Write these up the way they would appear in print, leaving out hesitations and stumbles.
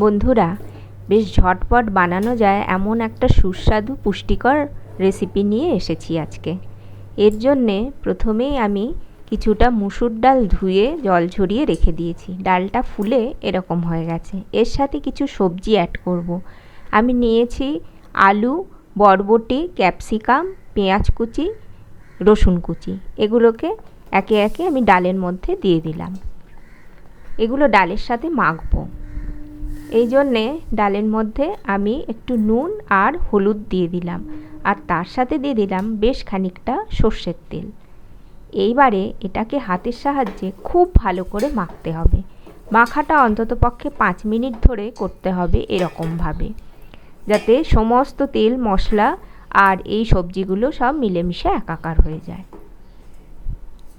বন্ধুরা, বেশ ঝটপট বানানো যায় এমন একটা সুস্বাদু পুষ্টিকর রেসিপি নিয়ে এসেছি আজকে। এর জন্যে প্রথমেই আমি কিছুটা মুসুর ডাল ধুয়ে জল ঝরিয়ে রেখে দিয়েছি। ডালটা ফুলে এরকম হয়ে গেছে। এর সাথে কিছু সবজি অ্যাড করব। আমি নিয়েছি আলু, বরবটি, ক্যাপসিকাম, পেঁয়াজ কুচি, রসুন কুচি। এগুলোকে একে একে আমি ডালের মধ্যে দিয়ে দিলাম। এগুলো ডালের সাথে মাখবো। এই জন্যে ডালের মধ্যে আমি একটু নুন আর হলুদ দিয়ে দিলাম, আর তার সাথে দিয়ে দিলাম বেশ খানিকটা সর্ষের তেল। এইবারে এটাকে হাতের সাহায্যে খুব ভালো করে মাখতে হবে। মাখাটা অন্ততপক্ষে 5 মিনিট ধরে করতে হবে এরকমভাবে, যাতে সমস্ত তেল, মশলা আর এই সবজিগুলো সব মিলেমিশে একাকার হয়ে যায়।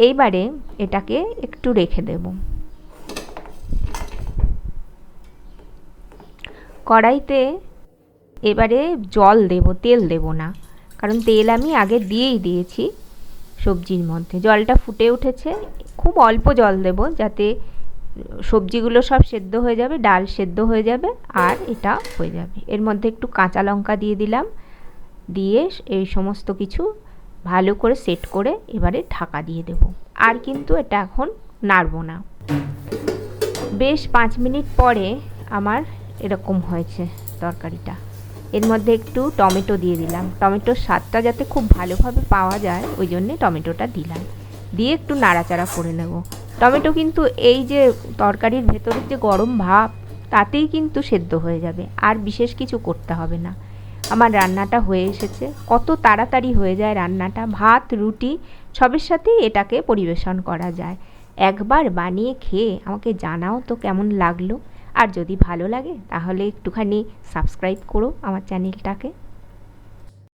এইবারে এটাকে একটু রেখে দেব। কড়াইতে এবারে জল দেব, তেল দেব না, কারণ তেল আমি আগে দিয়েই দিয়েছি সবজির মধ্যে। জলটা ফুটে উঠেছে, খুব অল্প জল দেব যাতে সবজিগুলো সব সেদ্ধ হয়ে যাবে, ডাল সেদ্ধ হয়ে যাবে আর এটা হয়ে যাবে। এর মধ্যে একটু কাঁচা লঙ্কা দিয়ে দিলাম, দিয়ে এই সমস্ত কিছু ভালো করে সেট করে এবারে ঢাকা দিয়ে দেব। আর কিন্তু এটা এখন নাড়ব না। বেশ 5 মিনিট পরে আমার এরকম হয়েছে তরকারিটা। এর মধ্যে একটু টমেটো দিয়ে দিলাম। টমেটোর স্বাদটা যাতে খুব ভালোভাবে পাওয়া যায় ওই জন্যে টমেটোটা দিলাম। দিয়ে একটু নাড়াচাড়া করে নেব। টমেটো কিন্তু এই যে তরকারির ভেতরের যে গরম ভাব, তাতেই কিন্তু সেদ্ধ হয়ে যাবে, আর বিশেষ কিছু করতে হবে না। আমার রান্নাটা হয়ে এসেছে। কত তাড়াতাড়ি হয়ে যায় রান্নাটা। ভাত, রুটি সবের সাথেই এটাকে পরিবেশন করা যায়। একবার বানিয়ে খেয়ে আমাকে জানাও তো কেমন লাগলো। আর যদি ভালো লাগে তাহলে একটুখানি সাবস্ক্রাইব করো আমার চ্যানেলটাকে।